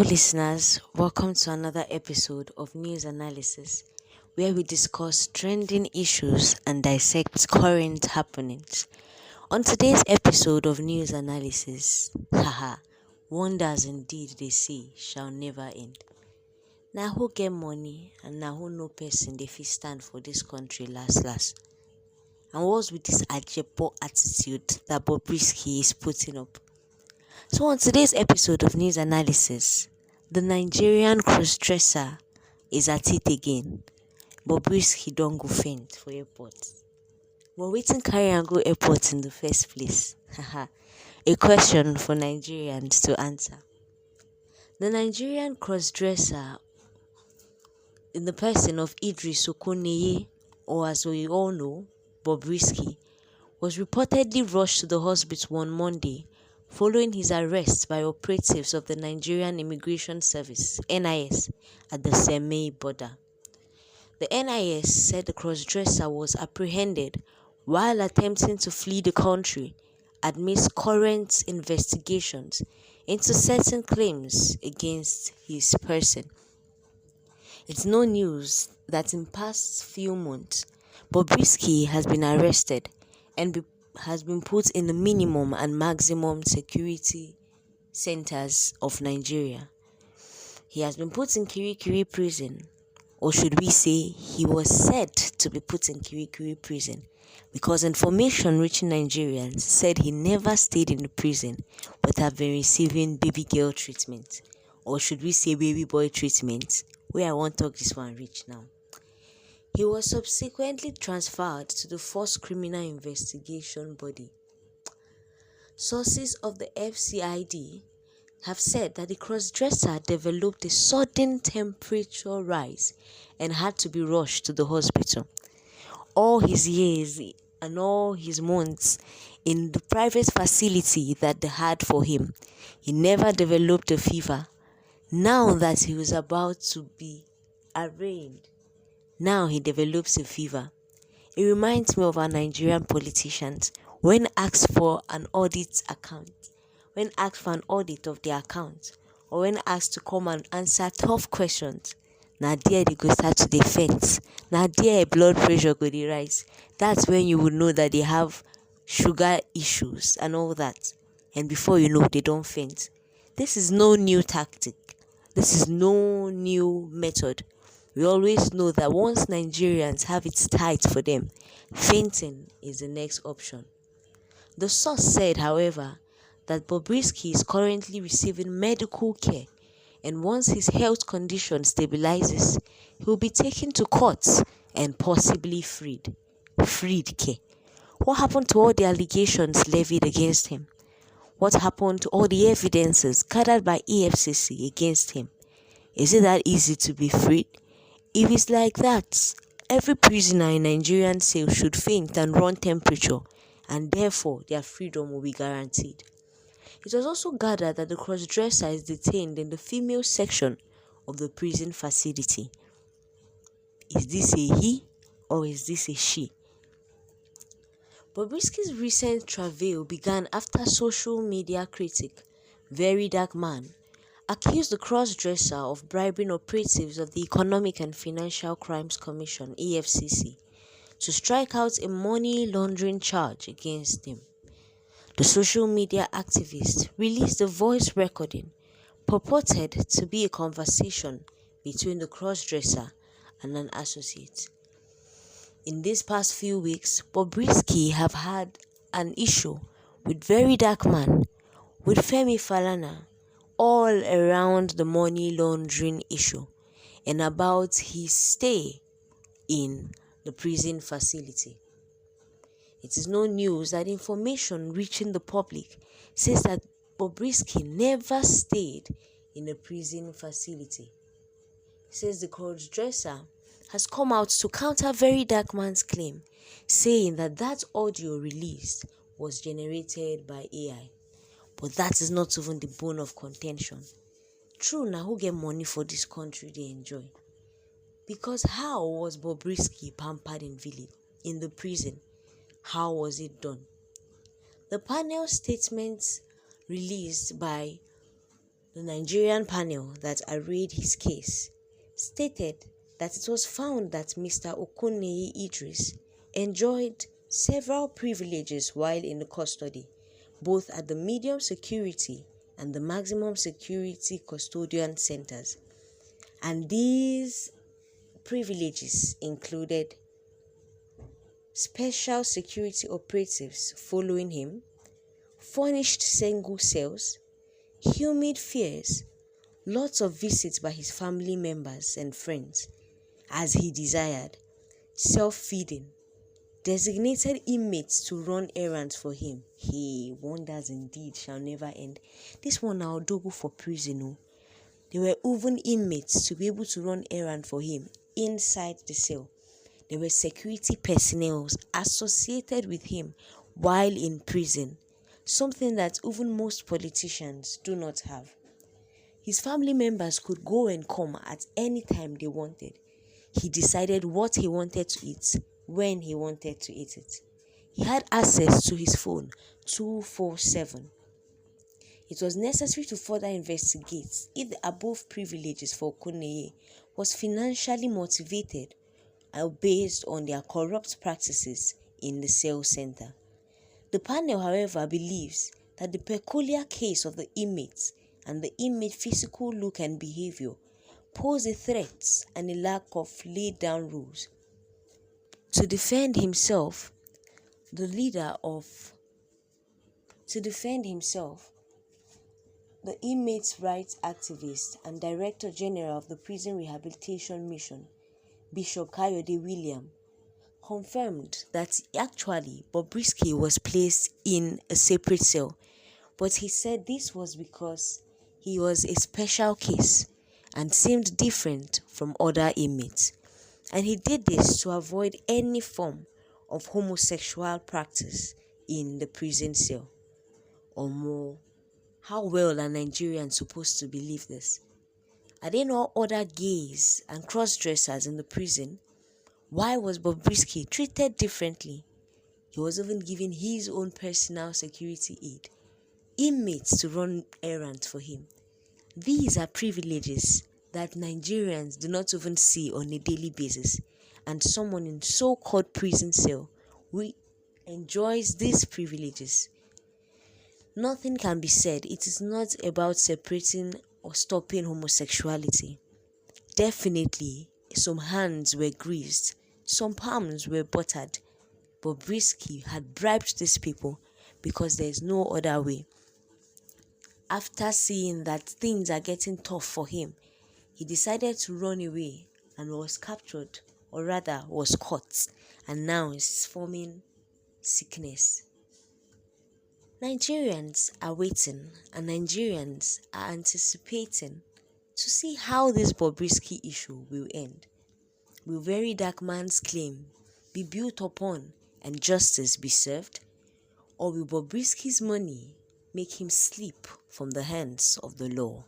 listeners, welcome to another episode of News Analysis, where we discuss trending issues and dissect current happenings. On today's episode of News Analysis, wonders indeed they say shall never end. Now who get money and now who no person they fit stand for this country last. And what's with this ajepo attitude that Bobrisky is putting up? So on today's episode of News Analysis, the Nigerian crossdresser is at it again. Bobrisky don't go faint for airport. But wetin carry am go airport in the first place? A question for Nigerians to answer. The Nigerian crossdresser, in the person of Idris Okuneye, or as we all know, Bobrisky, was reportedly rushed to the hospital on Monday following his arrest by operatives of the Nigerian Immigration Service (NIS) at the Semei border. The NIS said the crossdresser was apprehended while attempting to flee the country amidst current investigations into certain claims against his person. It's no news that in past few months, Bobrisky has been arrested and has been put in the minimum and maximum security centers of Nigeria. He has been put in Kirikiri prison, or should we say he was said to be put in Kirikiri prison, because information reaching Nigerians said he never stayed in the prison but have been receiving baby girl treatment, or should we say baby boy treatment, where I won't talk this one reach now. He was subsequently transferred to the Force Criminal Investigation Body. Sources of the FCID have said that the crossdresser developed a sudden temperature rise and had to be rushed to the hospital. All his years and all his months in the private facility that they had for him, he never developed a fever. Now that he was about to be arraigned, now he develops a fever. It reminds me of our Nigerian politicians when asked for an audit account, when asked for an audit of their account, or when asked to come and answer tough questions. Now there they go start to defense. Now there blood pressure go dey rise. That's when you would know that they have sugar issues and all that. And before you know, they don't faint. This is no new tactic. This is no new method. We always know that once Nigerians have it tight for them, fainting is the next option. The source said, however, that Bobrisky is currently receiving medical care, and once his health condition stabilizes, he will be taken to court and possibly freed. Freed care. What happened to all the allegations levied against him? What happened to all the evidences gathered by EFCC against him? Is it that easy to be freed? If it's like that, every prisoner in Nigerian cell should faint and run temperature, and therefore their freedom will be guaranteed. It was also gathered that the crossdresser is detained in the female section of the prison facility. Is this a he or is this a she? Bobrisky's recent travail began after social media critic, Very Dark Man, accused the crossdresser of bribing operatives of the Economic and Financial Crimes Commission (EFCC) to strike out a money laundering charge against him. The social media activist released a voice recording purported to be a conversation between the crossdresser and an associate. In these past few weeks, Bobrisky have had an issue with Very Dark Man, with Femi Falana, all around the money laundering issue and about his stay in the prison facility. It is no news that information reaching the public says that Bobrisky never stayed in a prison facility. It says the crossdresser has come out to counter Very Dark Man's claim, saying that audio released was generated by AI. But that is not even the bone of contention. True, now who get money for this country they enjoy? Because how was Bobrisky pampered in the prison? How was it done? The panel statements released by The Nigerian panel that arraigned his case stated that it was found that Mr. Okuneye Idris enjoyed several privileges while in custody, both at the medium security and the maximum security custodian centers. And these privileges included special security operatives following him, furnished single cells, humid fares, lots of visits by his family members and friends as he desired, self-feeding, designated inmates to run errands for him. He wonders indeed shall never end. This one now double for prison. Oh. There were even inmates to be able to run errands for him inside the cell. There were security personnel associated with him while in prison, something that even most politicians do not have. His family members could go and come at any time they wanted. He decided what he wanted to eat, when he wanted to eat it. He had access to his phone 24/7. It was necessary to further investigate if the above privileges for Okuneye was financially motivated or based on their corrupt practices in the cell center. The panel, however, believes that the peculiar case of the inmates and the inmate physical look and behavior pose a threat and a lack of laid down rules. To defend himself, the inmates' rights activist and Director General of the Prison Rehabilitation Mission, Bishop Kayode William, confirmed that actually Bobrisky was placed in a separate cell, but he said this was because he was a special case and seemed different from other inmates, and he did this to avoid any form of homosexual practice in the prison cell. Or more, how well are Nigerians supposed to believe this? Are there no other gays and cross-dressers in the prison? Why was Bobrisky treated differently? He was even given his own personal security aid, inmates to run errands for him. These are privileges that Nigerians do not even see on a daily basis, and someone in so-called prison cell who enjoys these privileges. Nothing can be said. It is not about separating or stopping homosexuality. Definitely, some hands were greased, some palms were buttered. Bobrisky had bribed these people because there is no other way. After seeing that things are getting tough for him, he decided to run away and was captured, or rather was caught, and now is forming sickness. Nigerians are waiting and Nigerians are anticipating to see how this Bobrisky issue will end. Will Very Dark Man's claim be built upon and justice be served? Or will Bobrisky's money make him slip from the hands of the law?